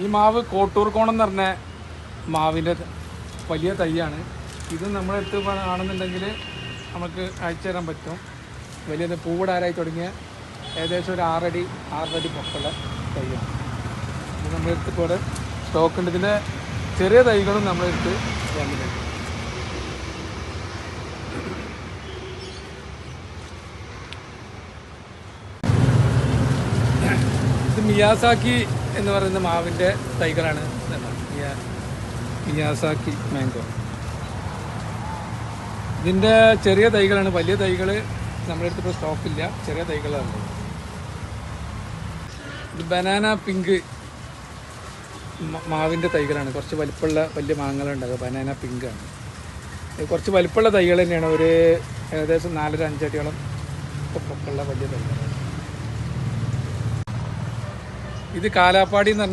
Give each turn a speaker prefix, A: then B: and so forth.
A: ഈ മാവ് കോട്ടൂർ കോണം എന്ന് പറഞ്ഞ മാവിൻ്റെ വലിയ തൈയാണ്. ഇത് നമ്മളെടുത്ത് ആണെന്നുണ്ടെങ്കിൽ നമുക്ക് അയച്ചു തരാൻ പറ്റും. വലിയ പൂവിടാറായി തുടങ്ങിയ ഏകദേശം ഒരു 6 അടി പൊക്കമുള്ള തൈയാണ്. ഇത് നമ്മളെടുത്ത് ഇപ്പോൾ സ്റ്റോക്ക് ഉണ്ട്. ഇതിൻ്റെ ചെറിയ തൈകളും നമ്മളെടുത്ത് വാങ്ങിയിട്ടുണ്ട്. ഇത് മിയാസാക്കി എന്ന് പറയുന്ന മാവിൻ്റെ തൈകളാണ്. Miyazaki mango. ഇതിൻ്റെ ചെറിയ തൈകളാണ്. വലിയ തൈകൾ നമ്മളെടുത്തിപ്പോൾ സ്റ്റോക്കില്ല, ചെറിയ തൈകളാണ്. ഇത് ബനാന പിങ്ക് മാവിൻ്റെ തൈകളാണ്. കുറച്ച് വലിപ്പമുള്ള വലിയ മാങ്ങകളുണ്ടാകുക ബനാന പിങ്കാണ്. കുറച്ച് വലിപ്പമുള്ള തൈകൾ തന്നെയാണ്. ഒരു ഏകദേശം 4-5 അടിയോളം പൊക്കമുള്ള വലിയ തൈകളാണ്. ഇത് കാലാപ്പാടി എന്ന് പറഞ്ഞ